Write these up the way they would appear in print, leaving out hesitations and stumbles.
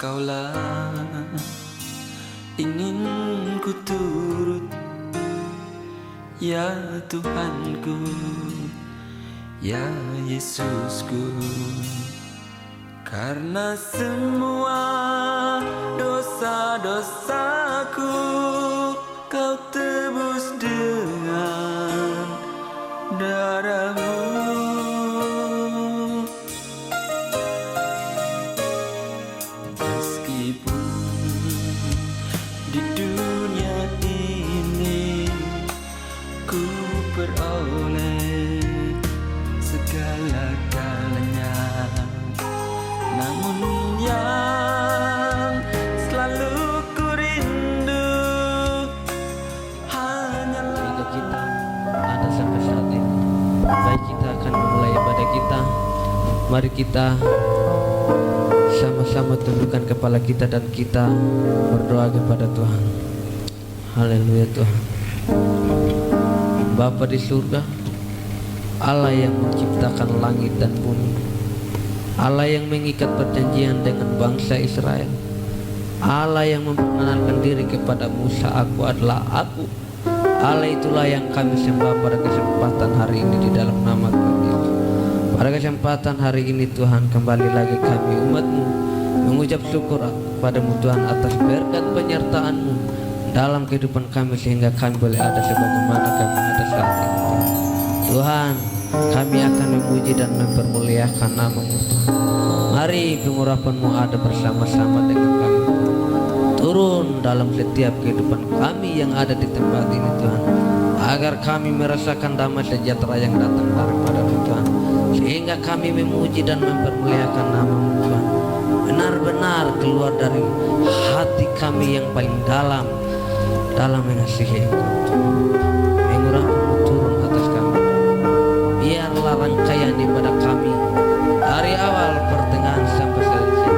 Engkaulah ingin ku turut, ya Tuhanku, ya Yesusku. Karena semua dosa-dosaku Kau tebus dengan darah-Mu. Meskipun di dunia ini ku peroleh segala-galanya, namun yang selalu ku rindu hanyalah. Jika kita ada sampai saat ini, baik kita akan memulai ibadah kita. Mari kita sama-sama tundukkan kepala kita dan kita berdoa kepada Tuhan. Haleluya Tuhan. Bapa di surga, Allah yang menciptakan langit dan bumi, Allah yang mengikat perjanjian dengan bangsa Israel, Allah yang memperkenalkan diri kepada Musa, aku adalah aku. Allah itulah yang kami sembah pada kesempatan hari ini di dalam nama Tuhan Yesus. Pada kesempatan hari ini Tuhan, kembali lagi kami umat-Mu mengucap syukur padamu Tuhan atas berkat penyertaan-Mu dalam kehidupan kami, sehingga kami boleh ada sebagaimana kami ada saat ini. Tuhan, kami akan memuji dan mempermuliakan nama-Mu Tuhan. Mari pengurapan-Mu ada bersama-sama dengan kami Tuhan. Turun dalam setiap kehidupan kami yang ada di tempat ini Tuhan, agar kami merasakan damai sejahtera yang datang daripada-Mu Tuhan, sehingga kami memuji dan mempermuliakan nama-Mu Tuhan, benar-benar keluar dari hati kami yang paling dalam mengasihi Engkau Tuhan. Pengurapan-Mu turun atas kami, biarlah rangkaian ibadah kami dari awal pertengahan sampai selesai,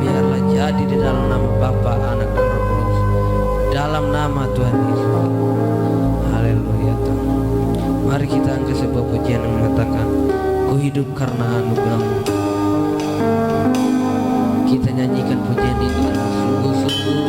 biarlah jadi di dalam nama Bapa, Anak dan Roh Kudus, dalam nama Tuhan Yesus. Haleluya Tuhan. Mari kita angkat sebuah pujian yang mengatakan, ku hidup karena anugerah-Mu. Kita nyanyikan pujian itu dengan sungguh-sungguh.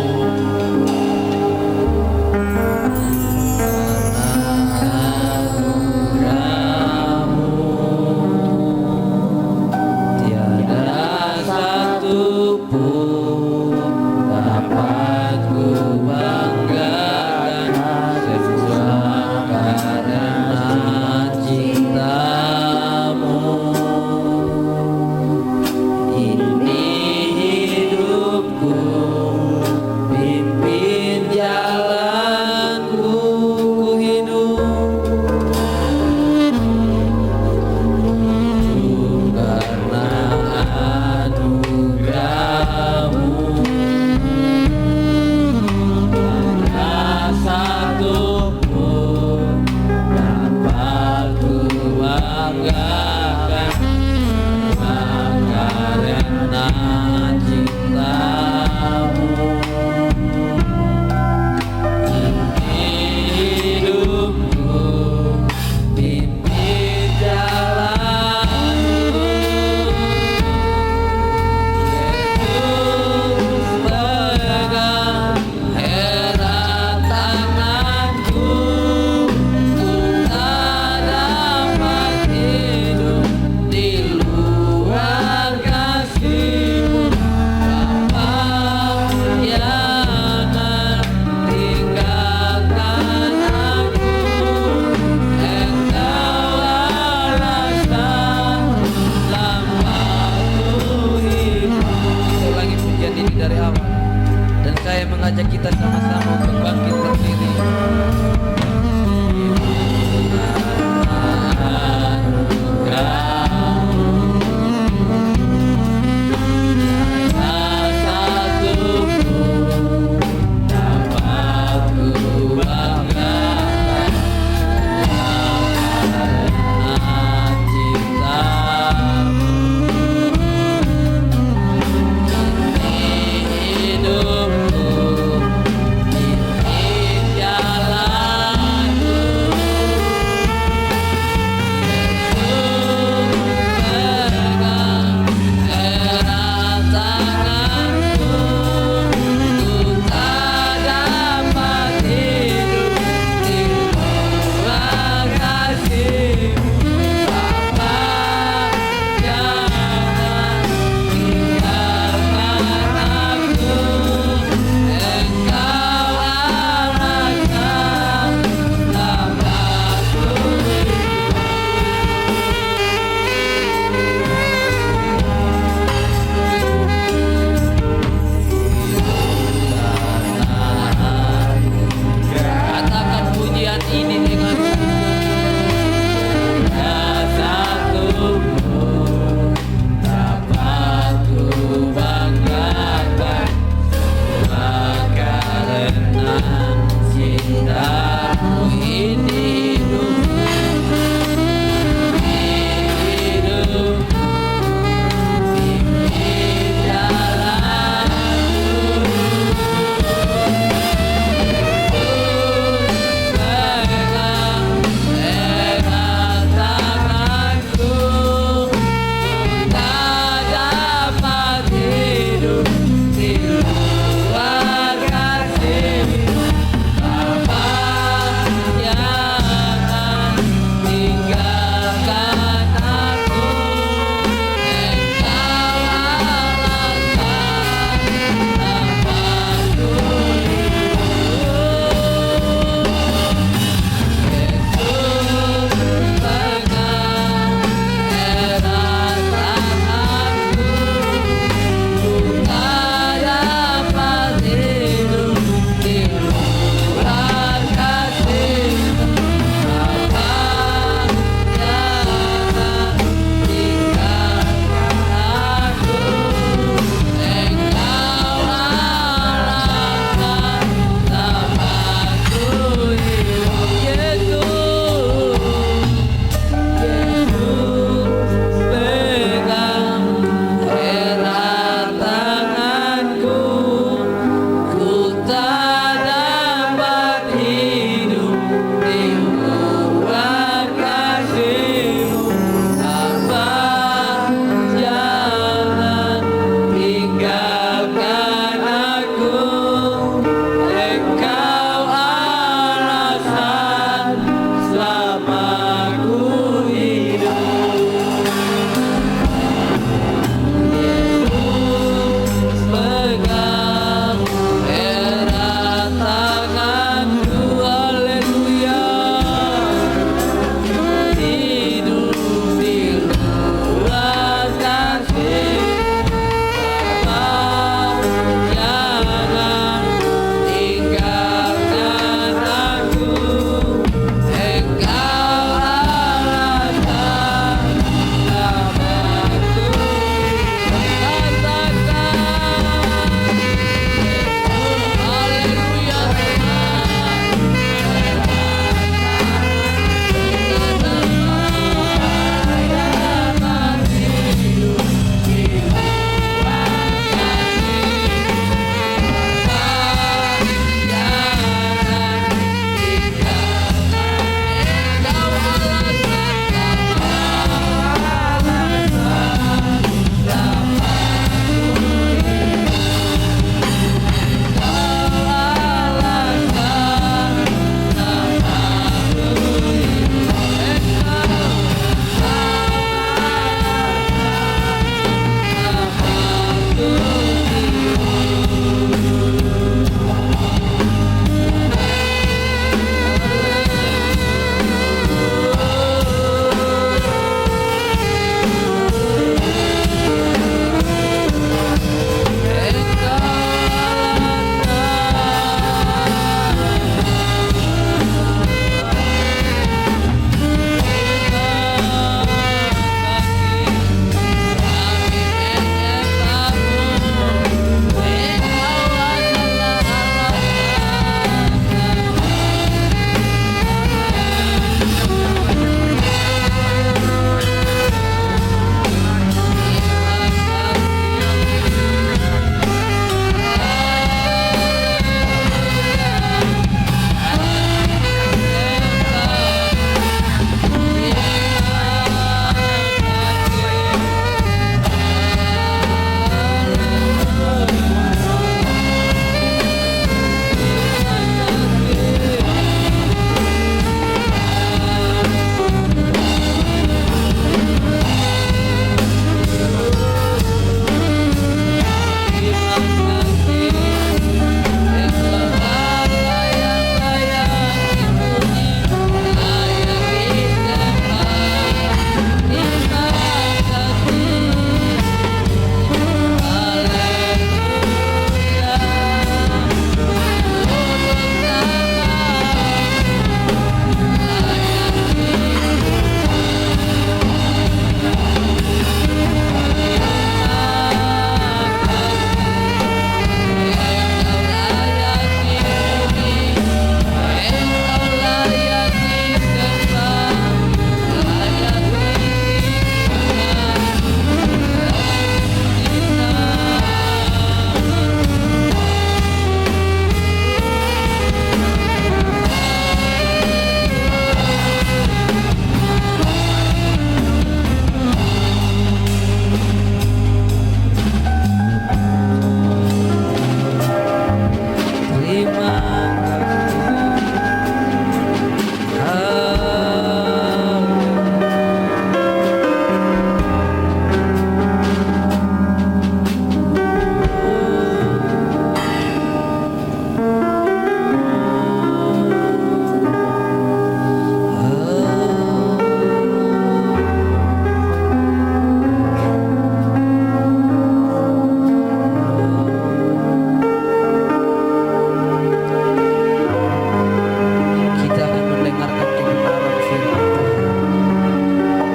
Kita akan mendengarkan kebenaran firman Tuhan.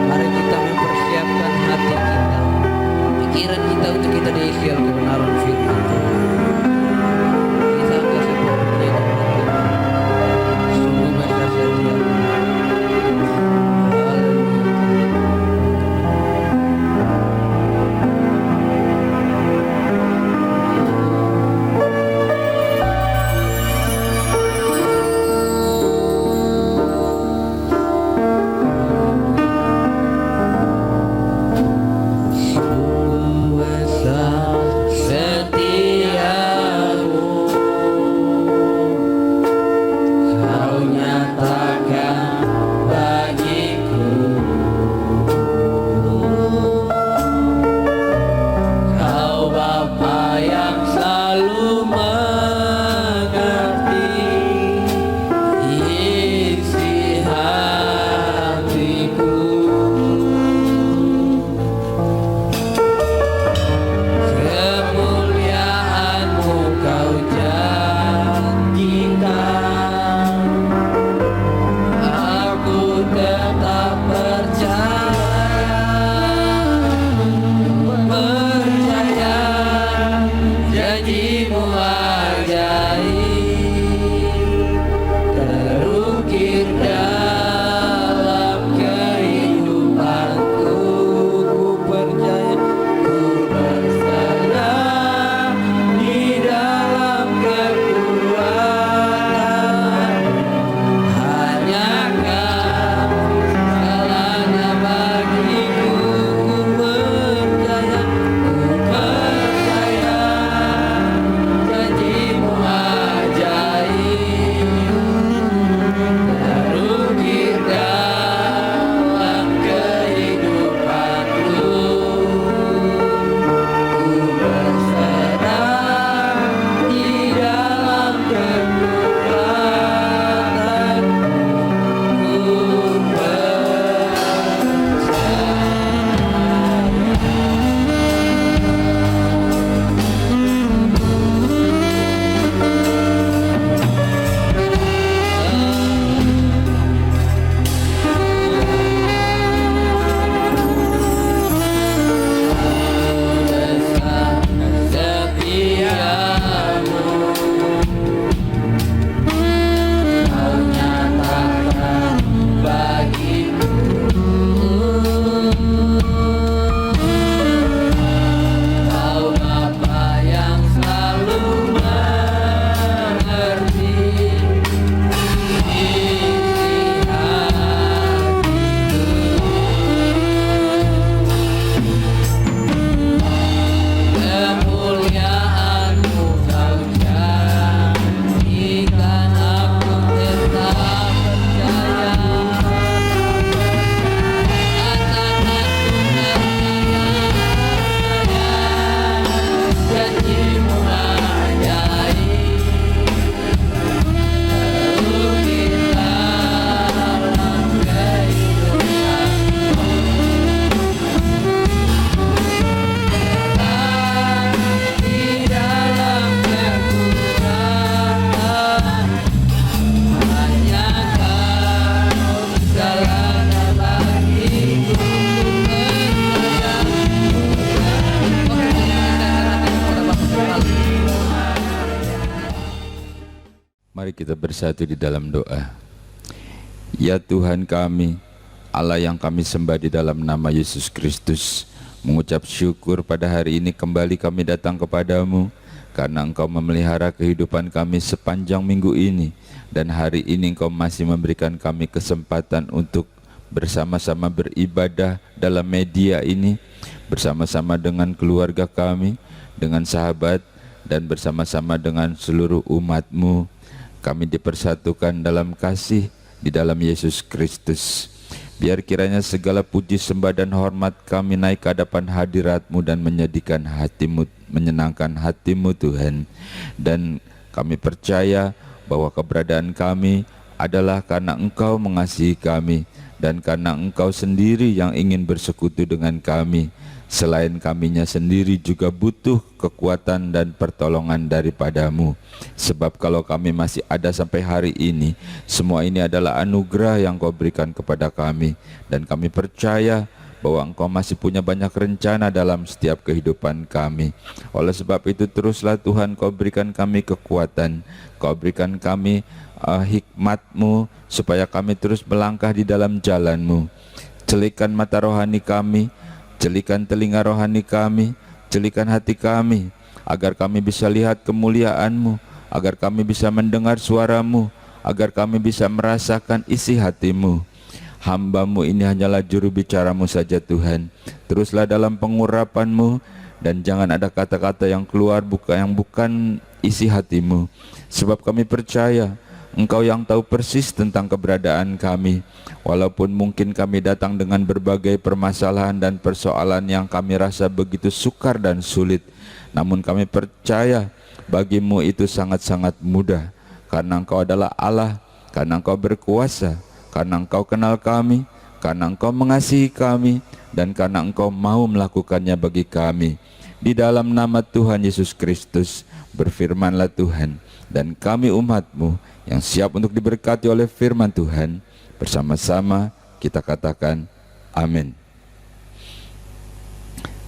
Mari kita mempersiapkan hati kita, pikiran kita untuk kita diisi oleh kebenaran firman Tuhan. Kita akan sebuah penyanyi sungguh besar setia. Sungguh besar setiamu, Kau nyatakan bagiku. Kau Bapa yang selalu mengerti isi hatiku. Kemuliaan-Mu Kau janjikan, aku tetap percaya janji-Mu ajaib, terukir dalam kehidupanku. Ku percaya, ku berserah di dalam kekuatan. Hanya Kau segalanya bagiku. Ku percaya janji-Mu ajaib, terukir dalam kehidupanku. Ku berserah di dalam kekuatan. Ku setiamu, Kau nyatakan bagiku. Kau Bapa yang selalu mengerti isi hatiku. Kemuliaan-Mu Kau janjikan, aku tetap percaya. Janji-Mu ajaib, terukir dalam kehidupanku. Di dalam kekuatan, hanya Kau segalanya bagiku. Mari kita bersatu di dalam doa. Ya Tuhan kami, Allah yang kami sembah di dalam nama Yesus Kristus, mengucap syukur pada hari ini kembali kami datang kepadamu, karena Engkau memelihara kehidupan kami sepanjang minggu ini, dan hari ini Engkau masih memberikan kami kesempatan untuk bersama-sama beribadah dalam media ini, bersama-sama dengan keluarga kami, dengan sahabat, dan bersama-sama dengan seluruh umat-Mu kami dipersatukan dalam kasih di dalam Yesus Kristus. Biar kiranya segala puji sembah dan hormat kami naik ke hadapan hadirat-Mu dan menyenangkan hati-Mu Tuhan. Dan kami percaya bahwa keberadaan kami adalah karena Engkau mengasihi kami dan karena Engkau sendiri yang ingin bersekutu dengan kami. Selain kaminya sendiri juga butuh kekuatan dan pertolongan daripada-Mu. Sebab kalau kami masih ada sampai hari ini, semua ini adalah anugerah yang Kau berikan kepada kami. Dan kami percaya bahwa Engkau masih punya banyak rencana dalam setiap kehidupan kami. Oleh sebab itu teruslah Tuhan Kau berikan kami kekuatan, Kau berikan kami hikmat-Mu supaya kami terus melangkah di dalam jalan-Mu. Celikan mata rohani kami, celikan telinga rohani kami, celikan hati kami, agar kami bisa lihat kemuliaan-Mu, agar kami bisa mendengar suara-Mu, agar kami bisa merasakan isi hati-Mu. Hamba-Mu ini hanyalah juru bicara-Mu saja Tuhan. Teruslah dalam pengurapan-Mu, dan jangan ada kata-kata yang keluar yang bukan isi hati-Mu. Sebab kami percaya Engkau yang tahu persis tentang keberadaan kami. Walaupun mungkin kami datang dengan berbagai permasalahan dan persoalan yang kami rasa begitu sukar dan sulit, namun kami percaya bagi-Mu itu sangat-sangat mudah. Karena Engkau adalah Allah, karena Engkau berkuasa, karena Engkau kenal kami, karena Engkau mengasihi kami, dan karena Engkau mau melakukannya bagi kami. Di dalam nama Tuhan Yesus Kristus, berfirmanlah Tuhan, dan kami umat-Mu yang siap untuk diberkati oleh firman Tuhan, bersama-sama kita katakan amin.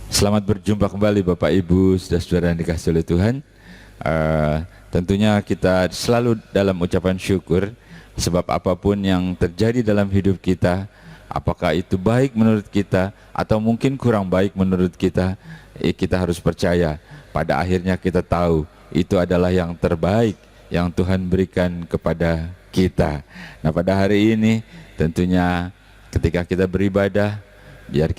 Selamat berjumpa kembali Bapak Ibu, saudara-saudara yang dikasihi oleh Tuhan. Tentunya kita selalu dalam ucapan syukur, sebab apapun yang terjadi dalam hidup kita, apakah itu baik menurut kita atau mungkin kurang baik menurut kita, kita harus percaya pada akhirnya kita tahu itu adalah yang terbaik yang Tuhan berikan kepada kita. Nah, pada hari ini tentunya ketika kita beribadah, biar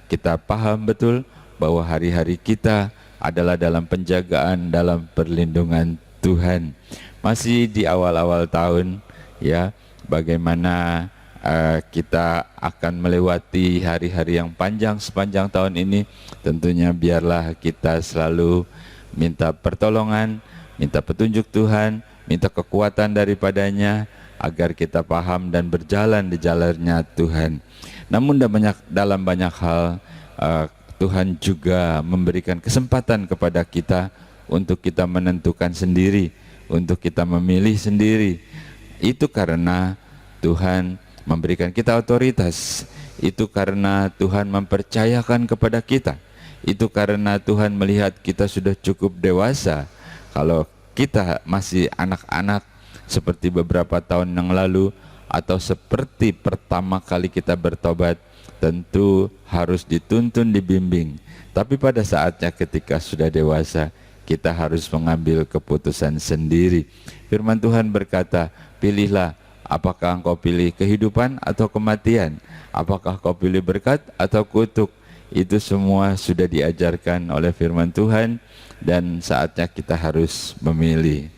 kita paham betul bahwa hari-hari kita adalah dalam penjagaan, dalam perlindungan Tuhan. Masih di awal-awal tahun ya, bagaimana kita akan melewati hari-hari yang panjang sepanjang tahun ini. Tentunya biarlah kita selalu minta pertolongan, minta petunjuk Tuhan, minta kekuatan daripadanya, agar kita paham dan berjalan di jalannya Tuhan. Namun dalam banyak hal Tuhan juga memberikan kesempatan kepada kita untuk kita menentukan sendiri, untuk kita memilih sendiri. Itu karena Tuhan memberikan kita otoritas, itu karena Tuhan mempercayakan kepada kita, itu karena Tuhan melihat kita sudah cukup dewasa. Kalau kita masih anak-anak seperti beberapa tahun yang lalu, atau seperti pertama kali kita bertobat, tentu harus dituntun, dibimbing. Tapi pada saatnya ketika sudah dewasa, kita harus mengambil keputusan sendiri. Firman Tuhan berkata, pilihlah, apakah engkau pilih kehidupan atau kematian? Apakah kau pilih berkat atau kutuk? Itu semua sudah diajarkan oleh firman Tuhan, dan saatnya kita harus memilih.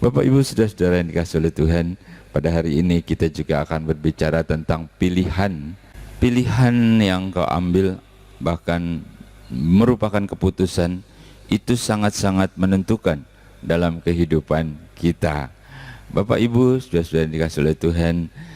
Bapak Ibu saudara-saudara yang dikasihi oleh Tuhan, pada hari ini kita juga akan berbicara tentang pilihan. Pilihan yang kau ambil, bahkan merupakan keputusan, itu sangat-sangat menentukan dalam kehidupan kita. Bapak Ibu saudara-saudara yang dikasihi oleh Tuhan,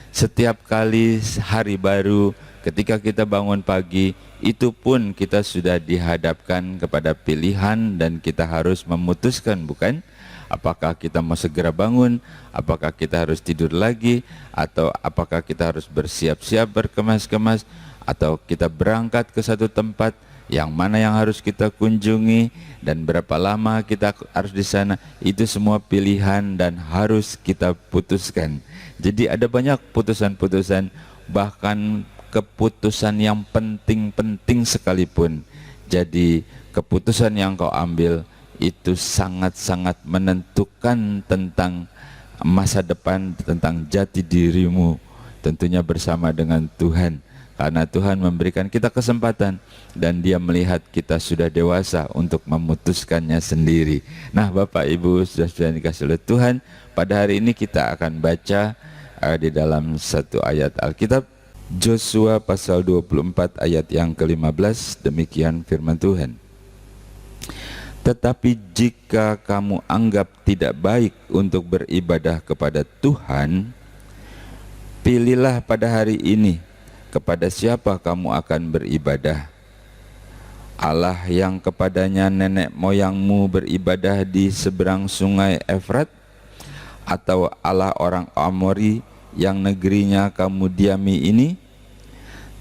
setiap kali hari baru, ketika kita bangun pagi, itu pun kita sudah dihadapkan kepada pilihan dan kita harus memutuskan, bukan? Apakah kita mau segera bangun, apakah kita harus tidur lagi, atau apakah kita harus bersiap-siap, berkemas-kemas, atau kita berangkat ke satu tempat, yang mana yang harus kita kunjungi, dan berapa lama kita harus di sana. Itu semua pilihan dan harus kita putuskan. Jadi ada banyak putusan-putusan, bahkan keputusan yang penting-penting sekalipun. Jadi keputusan yang kau ambil itu sangat-sangat menentukan tentang masa depan, tentang jati dirimu, tentunya bersama dengan Tuhan. karena Tuhan memberikan kita kesempatan dan Dia melihat kita sudah dewasa untuk memutuskannya sendiri. Nah, Bapak Ibu sudah dikasih oleh Tuhan, pada hari ini kita akan baca di dalam satu ayat Alkitab, Yosua pasal 24 ayat yang ke-15. Demikian firman Tuhan. Tetapi jika kamu anggap tidak baik untuk beribadah kepada Tuhan, pilihlah pada hari ini kepada siapa kamu akan beribadah. Allah yang kepadanya nenek moyangmu beribadah di seberang sungai Efrat, atau Allah orang Amori yang negerinya kamu diami ini?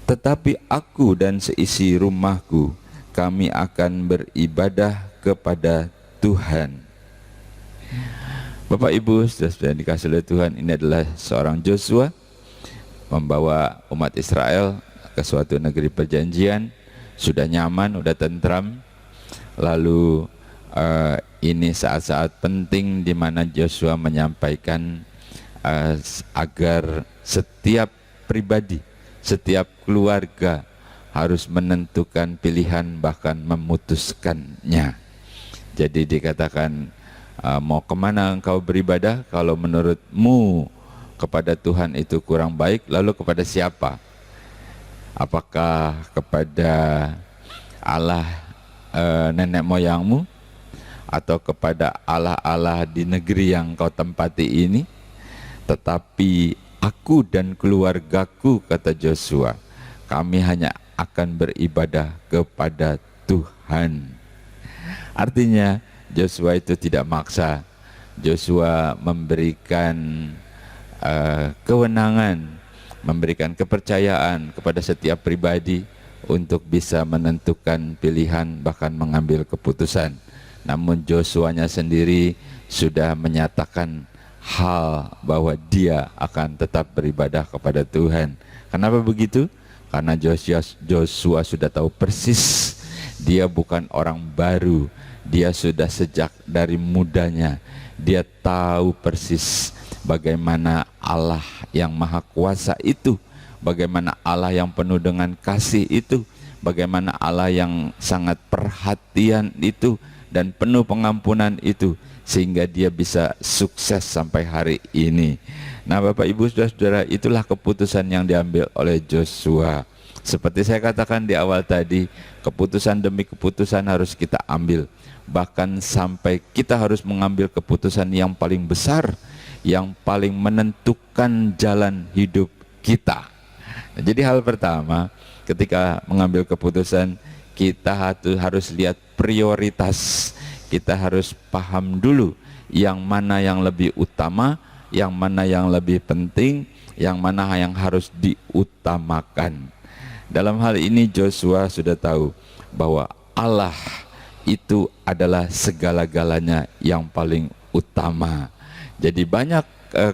Tetapi aku dan seisi rumahku, kami akan beribadah kepada Tuhan. Bapak Ibu sudah dikasih oleh Tuhan, ini adalah seorang Yosua membawa umat Israel ke suatu negeri perjanjian, sudah nyaman, sudah tentram. Lalu ini saat-saat penting di mana Yosua menyampaikan agar setiap pribadi, setiap keluarga harus menentukan pilihan, bahkan memutuskannya. Jadi dikatakan, mau kemana engkau beribadah? Kalau menurutmu kepada Tuhan itu kurang baik, lalu kepada siapa? Apakah kepada Allah nenek moyangmu, atau kepada Allah-Allah di negeri yang kau tempati ini? Tetapi aku dan keluargaku, kata Yosua, kami hanya akan beribadah kepada Tuhan. Artinya Yosua itu tidak maksa. Yosua memberikan kewenangan, memberikan kepercayaan kepada setiap pribadi untuk bisa menentukan pilihan, bahkan mengambil keputusan. Namun Yosuanya sendiri sudah menyatakan hal bahwa dia akan tetap beribadah kepada Tuhan. Kenapa begitu? Karena Yosua sudah tahu persis dia bukan orang baru. Dia sudah sejak dari mudanya, dia tahu persis bagaimana Allah yang maha kuasa itu, bagaimana Allah yang penuh dengan kasih itu, bagaimana Allah yang sangat perhatian itu dan penuh pengampunan itu, sehingga dia bisa sukses sampai hari ini. Nah, Bapak Ibu Saudara-saudara, itulah keputusan yang diambil oleh Yosua. Seperti saya katakan di awal tadi, keputusan demi keputusan harus kita ambil. Bahkan sampai kita harus mengambil keputusan yang paling besar, yang paling menentukan jalan hidup kita. Nah, jadi hal pertama, ketika mengambil keputusan, kita harus lihat prioritas. Kita harus paham dulu yang mana yang lebih utama, yang mana yang lebih penting, yang mana yang harus diutamakan. Dalam hal ini Yosua sudah tahu bahwa Allah itu adalah segala-galanya yang paling utama. Jadi banyak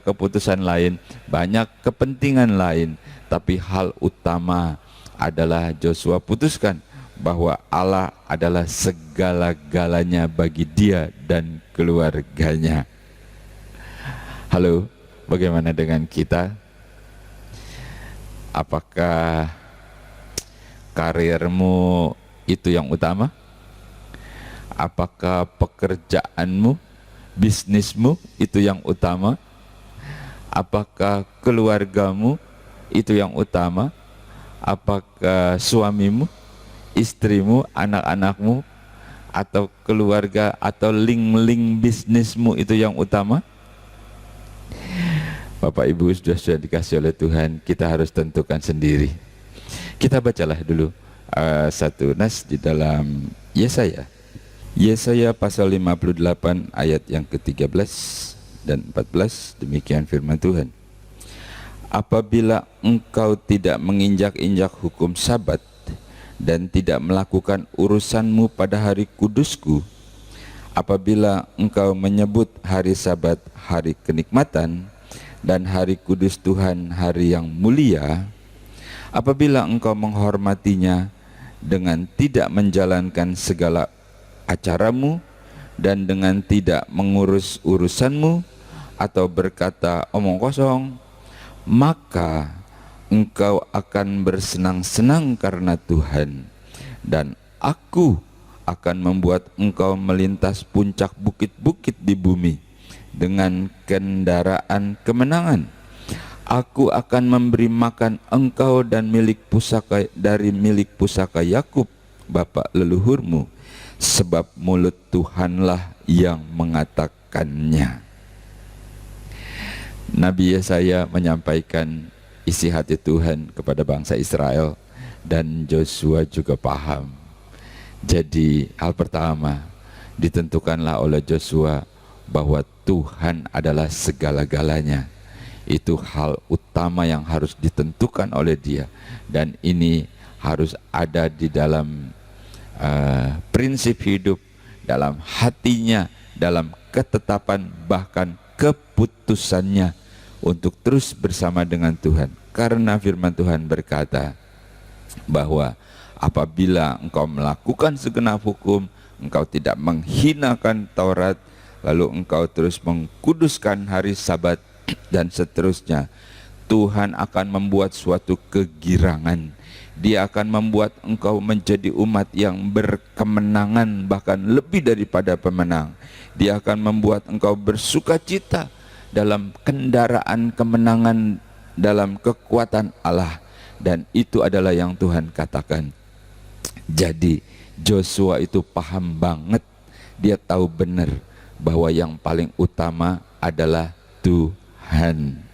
keputusan lain, banyak kepentingan lain, tapi hal utama adalah Yosua putuskan bahwa Allah adalah segala-galanya bagi dia dan keluarganya. Halo, bagaimana dengan kita? Apakah karirmu itu yang utama? Apakah pekerjaanmu, bisnismu itu yang utama? Apakah keluargamu itu yang utama? Apakah suamimu, istrimu, anak-anakmu, atau keluarga, atau link-link bisnismu itu yang utama? Bapak Ibu sudah dikasih oleh Tuhan, kita harus tentukan sendiri. Kita bacalah dulu satu nas di dalam Yesaya. Yesaya pasal 58 ayat yang ke-13 dan 14, demikian firman Tuhan. Apabila engkau tidak menginjak-injak hukum Sabat dan tidak melakukan urusanmu pada hari kudusku, apabila engkau menyebut hari Sabat hari kenikmatan dan hari kudus Tuhan hari yang mulia, apabila engkau menghormatinya dengan tidak menjalankan segala acaramu dan dengan tidak mengurus urusanmu atau berkata omong kosong, maka engkau akan bersenang-senang karena Tuhan, dan aku akan membuat engkau melintas puncak bukit-bukit di bumi dengan kendaraan kemenangan. Aku akan memberi makan engkau dan milik pusaka Yakub bapa leluhurmu, sebab mulut Tuhanlah yang mengatakannya. Nabi Yesaya menyampaikan isi hati Tuhan kepada bangsa Israel, dan Joshua juga paham. Jadi hal pertama ditentukanlah oleh Joshua bahwa Tuhan adalah segala-galanya. Itu hal utama yang harus ditentukan oleh dia, dan ini harus ada di dalam prinsip hidup, dalam hatinya, dalam ketetapan bahkan keputusannya untuk terus bersama dengan Tuhan. Karena firman Tuhan berkata bahwa apabila engkau melakukan segenap hukum, engkau tidak menghinakan Taurat, lalu engkau terus mengkuduskan hari Sabat dan seterusnya, Tuhan akan membuat suatu kegirangan. Dia akan membuat engkau menjadi umat yang berkemenangan, bahkan lebih daripada pemenang. Dia akan membuat engkau bersukacita dalam kendaraan kemenangan, dalam kekuatan Allah. Dan itu adalah yang Tuhan katakan. Jadi Joshua itu paham banget. Dia tahu benar bahwa yang paling utama adalah Tuhan.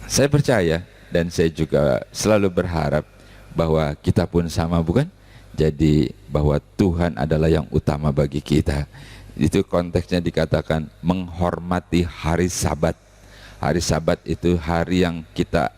Saya percaya dan saya juga selalu berharap bahwa kita pun sama, bukan? Jadi bahwa Tuhan adalah yang utama bagi kita. Itu konteksnya dikatakan menghormati hari Sabat. Hari Sabat itu hari yang kita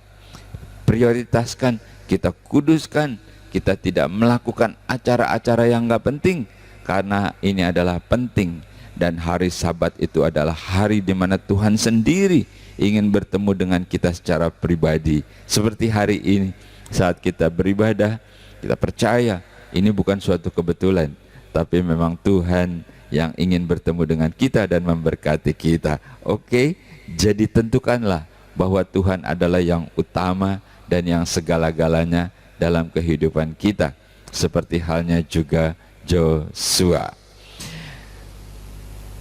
prioritaskan, kita kuduskan. Kita tidak melakukan acara-acara yang gak penting, karena ini adalah penting. Dan hari Sabat itu adalah hari di mana Tuhan sendiri ingin bertemu dengan kita secara pribadi. Seperti hari ini, saat kita beribadah, kita percaya ini bukan suatu kebetulan, tapi memang Tuhan yang ingin bertemu dengan kita dan memberkati kita. Oke, jadi tentukanlah bahwa Tuhan adalah yang utama dan yang segala-galanya dalam kehidupan kita, seperti halnya juga Joshua.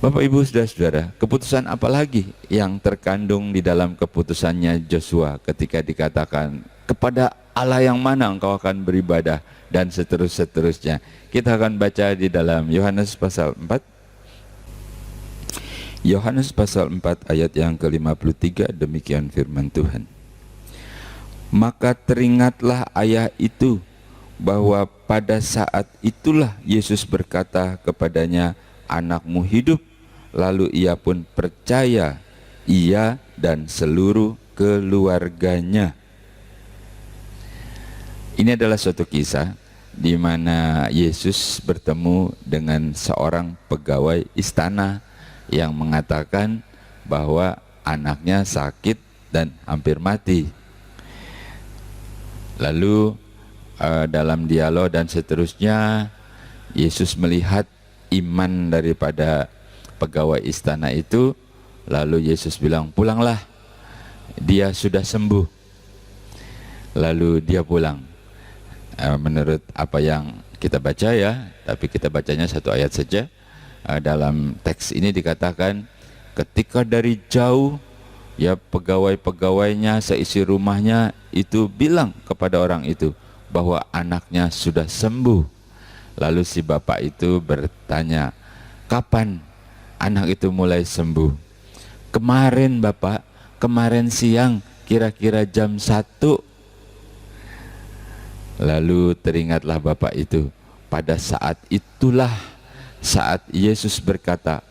Bapak Ibu Saudara-saudara, keputusan apa lagi yang terkandung di dalam keputusannya Joshua ketika dikatakan kepada Allah yang mana engkau akan beribadah dan seterusnya. Kita akan baca di dalam Yohanes pasal 4. Yohanes pasal 4 ayat yang ke-53, demikian firman Tuhan. Maka teringatlah ayah itu bahwa pada saat itulah Yesus berkata kepadanya, anakmu hidup. Lalu ia pun percaya, ia dan seluruh keluarganya. Ini adalah suatu kisah di mana Yesus bertemu dengan seorang pegawai istana yang mengatakan bahwa anaknya sakit dan hampir mati. Lalu dalam dialog dan seterusnya, Yesus melihat iman daripada pegawai istana itu, lalu Yesus bilang, pulanglah, dia sudah sembuh. Lalu dia pulang. Menurut apa yang kita baca ya, tapi kita bacanya satu ayat saja. Dalam teks ini dikatakan ketika dari jauh ya pegawai-pegawainya seisi rumahnya itu bilang kepada orang itu bahwa anaknya sudah sembuh. Lalu si bapak itu bertanya, kapan anak itu mulai sembuh? Kemarin Bapak, kemarin siang kira-kira jam 1. Lalu teringatlah bapak itu, pada saat itulah saat Yesus berkata,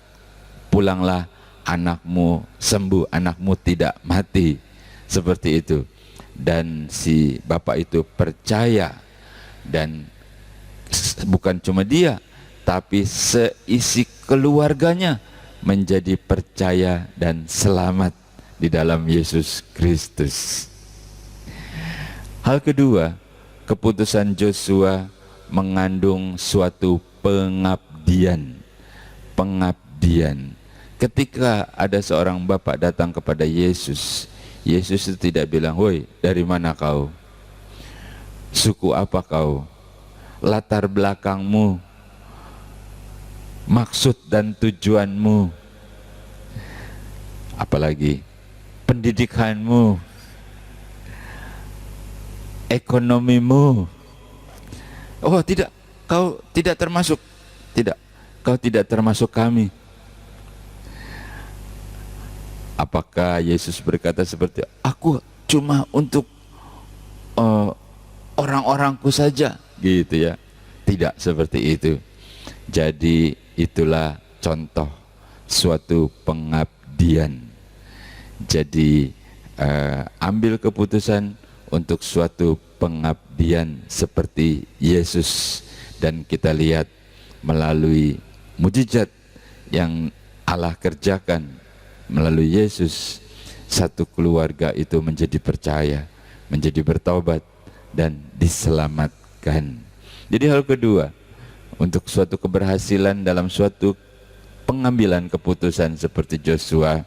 pulanglah, anakmu sembuh, anakmu tidak mati. Seperti itu. Dan si bapak itu percaya, dan bukan cuma dia, tapi seisi keluarganya menjadi percaya dan selamat di dalam Yesus Kristus. Hal kedua, keputusan Joshua mengandung suatu pengabdian. Pengabdian. Ketika ada seorang bapak datang kepada Yesus, Yesus itu tidak bilang, "Woi, dari mana kau? Suku apa kau? Latar belakangmu, maksud dan tujuanmu, apalagi pendidikanmu, ekonomimu. Oh tidak, kau tidak termasuk. Tidak, kau tidak termasuk kami." Apakah Yesus berkata seperti, "Aku cuma untuk orang-orangku saja," gitu ya? Tidak seperti itu. Jadi itulah contoh suatu pengabdian. Jadi ambil keputusan untuk suatu pengabdian seperti Yesus, dan kita lihat melalui mujizat yang Allah kerjakan melalui Yesus, satu keluarga itu menjadi percaya, menjadi bertobat dan diselamatkan. Jadi hal kedua, untuk suatu keberhasilan dalam suatu pengambilan keputusan seperti Joshua,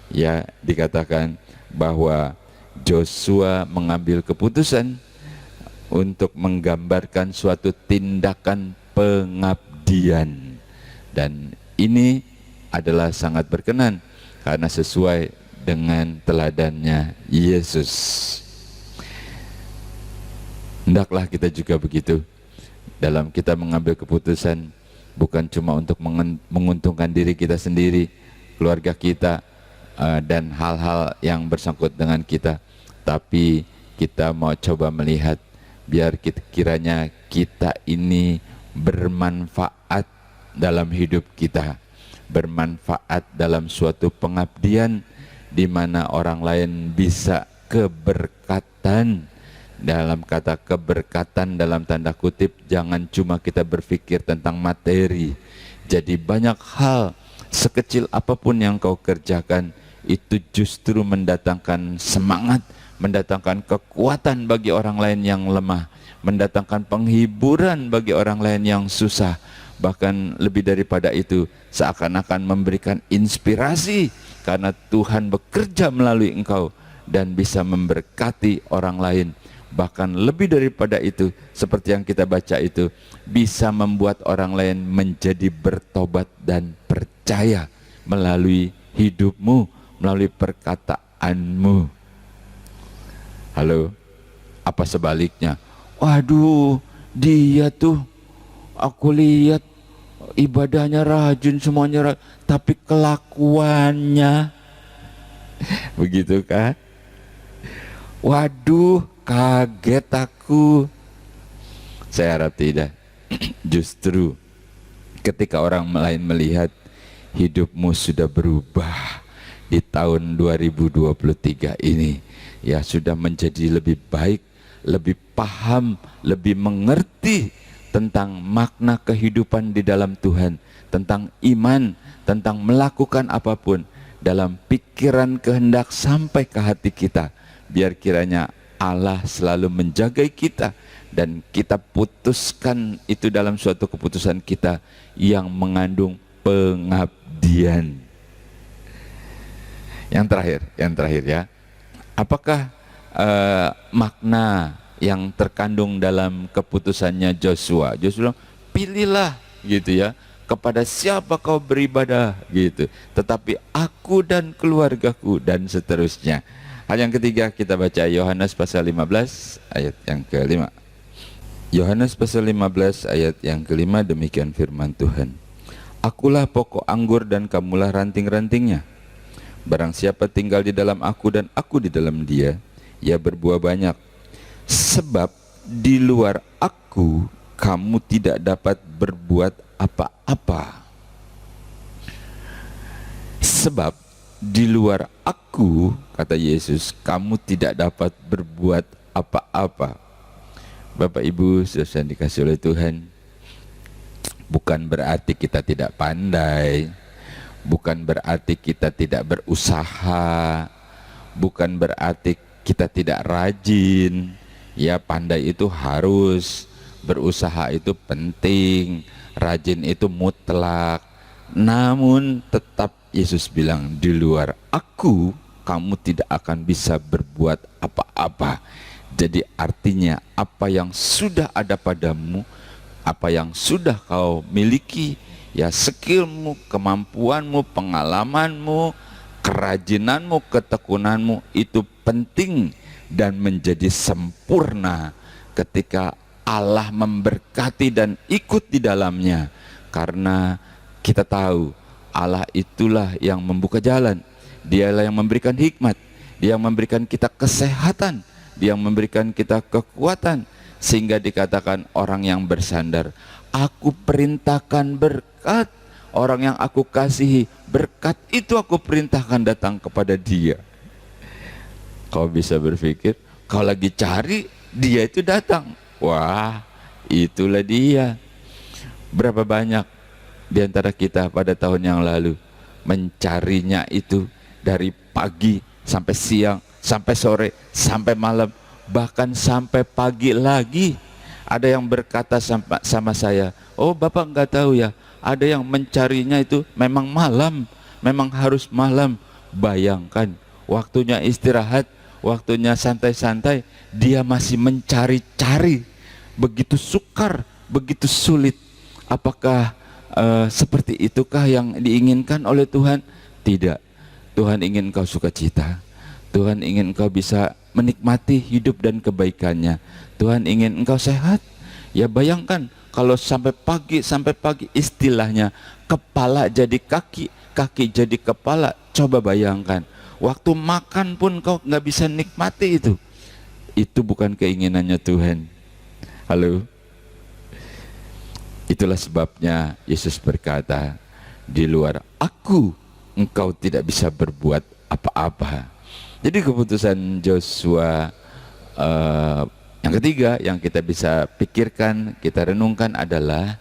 ya dikatakan bahwa Joshua mengambil keputusan untuk menggambarkan suatu tindakan pengabdian, dan ini adalah sangat berkenan karena sesuai dengan teladannya Yesus. Hendaklah kita juga begitu dalam kita mengambil keputusan, bukan cuma untuk menguntungkan diri kita sendiri, keluarga kita, dan hal-hal yang bersangkut dengan kita, tapi kita mau coba melihat biar kiranya kita ini bermanfaat dalam hidup kita, bermanfaat dalam suatu pengabdian di mana orang lain bisa keberkatan. Dalam kata keberkatan dalam tanda kutip, jangan cuma kita berpikir tentang materi. Jadi banyak hal, sekecil apapun yang kau kerjakan, itu justru mendatangkan semangat, mendatangkan kekuatan bagi orang lain yang lemah, mendatangkan penghiburan bagi orang lain yang susah. Bahkan lebih daripada itu, seakan-akan memberikan inspirasi karena Tuhan bekerja melalui engkau dan bisa memberkati orang lain. Bahkan lebih daripada itu, seperti yang kita baca itu, bisa membuat orang lain menjadi bertobat dan percaya melalui hidupmu, melalui perkataanmu. Halo, apa sebaliknya? Waduh, dia tuh aku lihat ibadahnya rajin, semuanya tapi kelakuannya begitu kan? Waduh, kaget aku. Saya harap tidak. Justru ketika orang lain melihat hidupmu sudah berubah di tahun 2023 ini, ya sudah menjadi lebih baik, lebih paham, lebih mengerti tentang makna kehidupan di dalam Tuhan, tentang iman, tentang melakukan apapun dalam pikiran kehendak sampai ke hati kita. Biar kiranya Allah selalu menjaga kita dan kita putuskan itu dalam suatu keputusan kita yang mengandung pengabdian. Yang terakhir ya. Apakah makna yang terkandung dalam keputusannya Joshua? Joshua bilang, pilihlah gitu ya, kepada siapa kau beribadah gitu, tetapi aku dan keluargaku, dan seterusnya. Hal yang ketiga kita baca Yohanes pasal 15 ayat yang ke-5. Yohanes pasal 15 ayat yang ke-5, demikian firman Tuhan. Akulah pokok anggur dan kamulah ranting-rantingnya. Barang siapa tinggal di dalam aku dan aku di dalam dia, ia berbuah banyak. Sebab di luar aku kamu tidak dapat berbuat apa-apa. Sebab di luar aku, kata Yesus, kamu tidak dapat berbuat apa-apa. Bapak Ibu saudara dikasih oleh Tuhan, bukan berarti kita tidak pandai, bukan berarti kita tidak berusaha, bukan berarti kita tidak rajin. Ya, pandai itu harus, berusaha itu penting, rajin itu mutlak. Namun tetap Yesus bilang, di luar aku kamu tidak akan bisa berbuat apa-apa. Jadi artinya apa yang sudah ada padamu, apa yang sudah kau miliki, ya skillmu, kemampuanmu, pengalamanmu, kerajinanmu, ketekunanmu itu penting dan menjadi sempurna ketika Allah memberkati dan ikut di dalamnya. Karena kita tahu Allah itulah yang membuka jalan, Dialah yang memberikan hikmat, Dia yang memberikan kita kesehatan, Dia yang memberikan kita kekuatan, sehingga dikatakan orang yang bersandar, aku perintahkan berkat. Orang yang aku kasihi, berkat itu aku perintahkan datang kepada dia. Kau bisa berpikir, kau lagi cari, dia itu datang. Wah, itulah dia. Berapa banyak di antara kita pada tahun yang lalu mencarinya itu dari pagi sampai siang, sampai sore, sampai malam, bahkan sampai pagi lagi. Ada yang berkata sama saya, oh Bapak nggak tahu ya, ada yang mencarinya itu memang malam, memang harus malam. Bayangkan, waktunya istirahat, waktunya santai-santai, dia masih mencari-cari. Begitu sukar, begitu sulit. Apakah seperti itukah yang diinginkan oleh Tuhan? Tidak. Tuhan ingin kau sukacita. Tuhan ingin kau bisa menikmati hidup dan kebaikannya. Tuhan ingin engkau sehat. Ya bayangkan kalau sampai pagi istilahnya kepala jadi kaki, kaki jadi kepala. Coba bayangkan, waktu makan pun kau nggak bisa nikmati itu. Itu bukan keinginannya Tuhan. Halo. Itulah sebabnya Yesus berkata, di luar aku engkau tidak bisa berbuat apa-apa. Jadi keputusan Joshua yang ketiga yang kita bisa pikirkan, kita renungkan adalah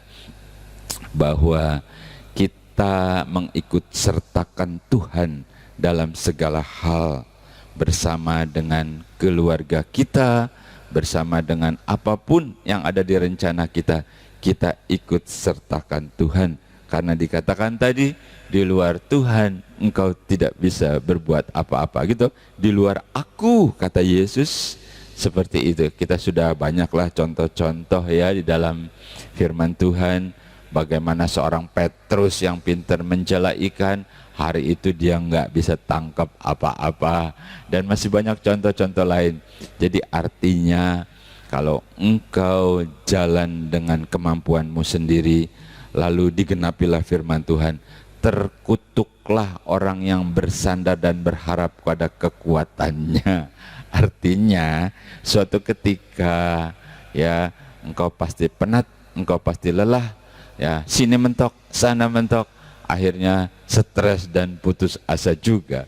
bahwa kita mengikut sertakan Tuhan dalam segala hal, bersama dengan keluarga kita, bersama dengan apapun yang ada di rencana kita, kita ikut sertakan Tuhan. Karena dikatakan tadi, di luar Tuhan engkau tidak bisa berbuat apa-apa gitu. Di luar aku, kata Yesus. Seperti itu. Kita sudah banyaklah contoh-contoh ya di dalam firman Tuhan. Bagaimana seorang Petrus yang pintar menjala ikan, hari itu dia nggak bisa tangkap apa-apa. Dan masih banyak contoh-contoh lain. Jadi artinya kalau engkau jalan dengan kemampuanmu sendiri, lalu digenapilah firman Tuhan, terkutuklah orang yang bersandar dan berharap pada kekuatannya. Artinya suatu ketika ya engkau pasti penat, engkau pasti lelah, ya sini mentok, sana mentok, akhirnya stres dan putus asa juga.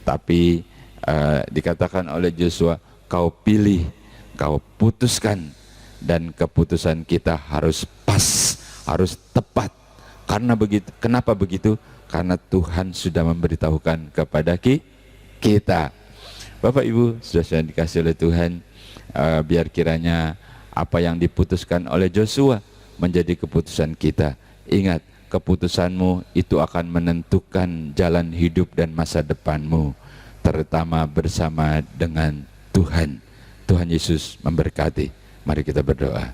Tapi dikatakan oleh Joshua, kau pilih, kau putuskan, dan keputusan kita harus pas, harus tepat. Karena begitu, kenapa begitu? Karena Tuhan sudah memberitahukan kepada kita. Bapak Ibu, sudah dikasih oleh Tuhan, biar kiranya apa yang diputuskan oleh Joshua menjadi keputusan kita. Ingat, keputusanmu itu akan menentukan jalan hidup dan masa depanmu, terutama bersama dengan Tuhan. Tuhan Yesus memberkati. Mari kita berdoa.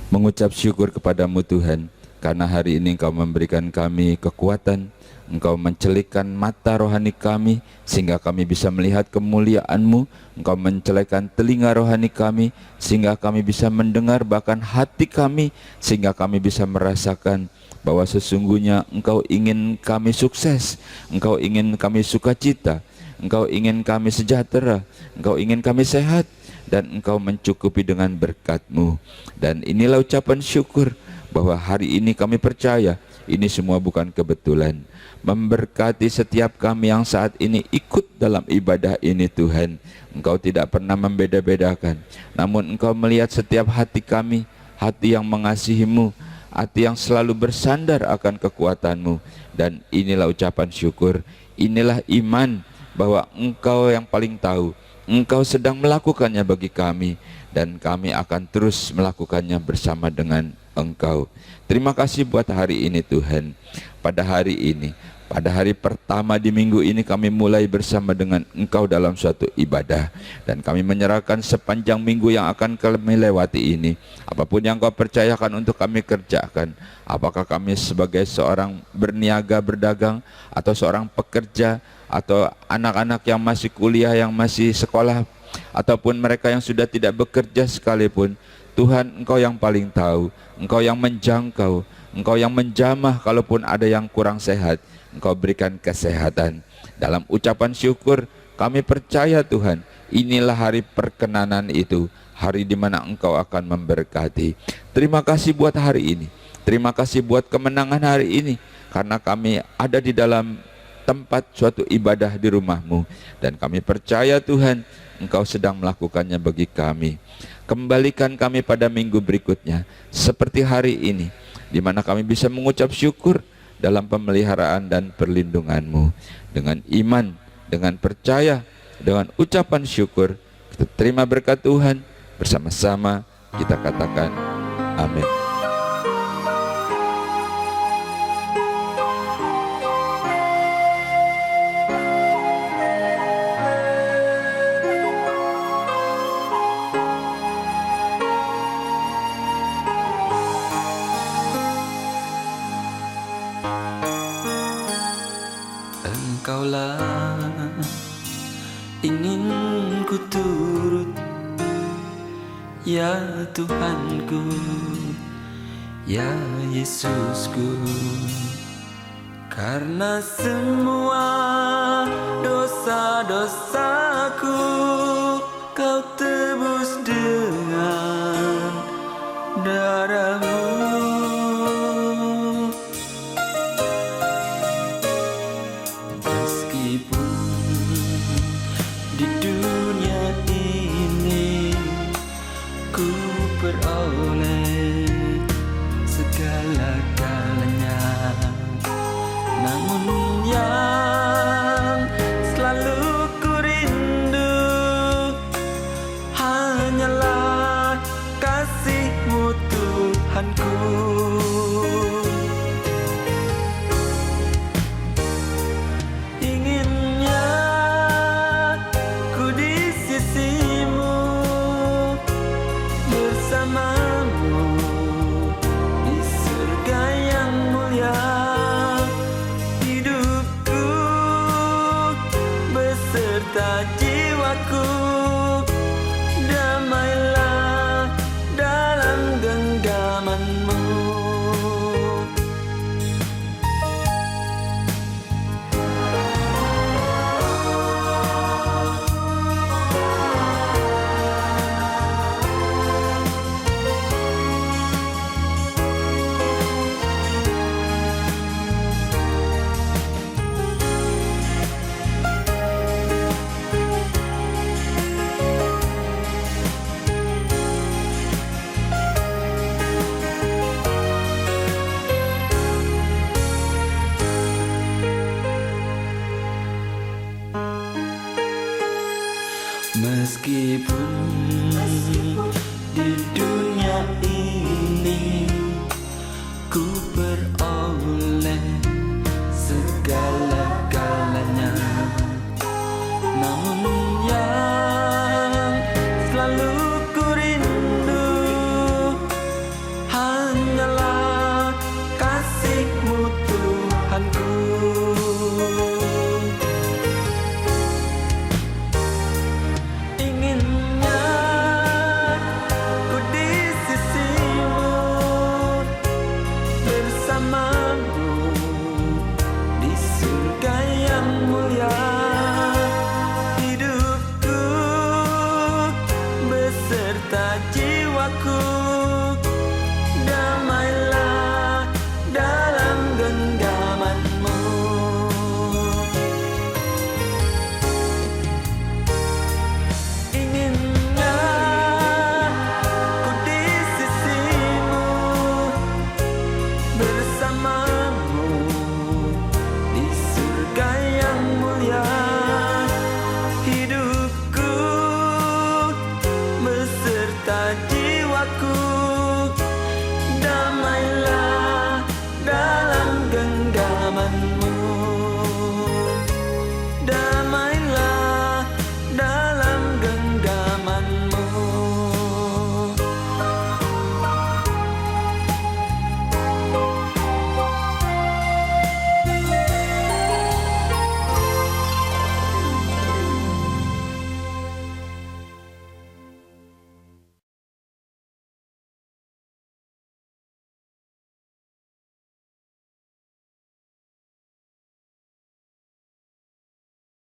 Mengucap syukur kepadamu Tuhan, karena hari ini Engkau memberikan kami kekuatan, Engkau mencelikkan mata rohani kami sehingga kami bisa melihat kemuliaan-Mu. Engkau mencelikkan telinga rohani kami sehingga kami bisa mendengar, bahkan hati kami sehingga kami bisa merasakan bahwa sesungguhnya Engkau ingin kami sukses, Engkau ingin kami sukacita, Engkau ingin kami sejahtera, Engkau ingin kami sehat, dan Engkau mencukupi dengan berkat-Mu. Dan inilah ucapan syukur bahwa hari ini kami percaya ini semua bukan kebetulan. Memberkati setiap kami yang saat ini ikut dalam ibadah ini Tuhan. Engkau tidak pernah membeda-bedakan, namun Engkau melihat setiap hati kami, hati yang mengasihi-Mu, hati yang selalu bersandar akan kekuatan-Mu. Dan inilah ucapan syukur, inilah iman bahwa Engkau yang paling tahu, Engkau sedang melakukannya bagi kami, dan kami akan terus melakukannya bersama dengan Engkau. Terima kasih buat hari ini Tuhan. Pada hari ini, pada hari pertama di minggu ini kami mulai bersama dengan Engkau dalam suatu ibadah. Dan kami menyerahkan sepanjang minggu yang akan kami lewati ini, apapun yang Kau percayakan untuk kami kerjakan. Apakah kami sebagai seorang berniaga, berdagang, atau seorang pekerja, atau anak-anak yang masih kuliah, yang masih sekolah, ataupun mereka yang sudah tidak bekerja sekalipun, Tuhan, Engkau yang paling tahu, Engkau yang menjangkau, Engkau yang menjamah. Kalaupun ada yang kurang sehat, Engkau berikan kesehatan. Dalam ucapan syukur kami percaya Tuhan, inilah hari perkenanan itu, hari di mana Engkau akan memberkati. Terima kasih buat hari ini, terima kasih buat kemenangan hari ini, karena kami ada di dalam tempat suatu ibadah di rumah-Mu. Dan kami percaya Tuhan, Engkau sedang melakukannya bagi kami. Kembalikan kami pada minggu berikutnya seperti hari ini, di mana kami bisa mengucap syukur dalam pemeliharaan dan perlindungan-Mu. Dengan iman, dengan percaya, dengan ucapan syukur, kita terima berkat Tuhan. Bersama-sama kita katakan amin. Engkaulah ingin ku turut, ya Tuhanku, ya Yesusku. Karena semua dosa-dosaku Kau tebus dengan darah-Mu. Meskipun di dunia ini ku peroleh segala-galanya, namun yang selalu ku rindu hanyalah kasih-Mu Tuhanku. Inginnya ku di sisi-Mu, bersama-Mu di surga yang mulia. Hidupku beserta jiwaku, damailah dalam genggaman-Mu. Meskipun di dunia ini ku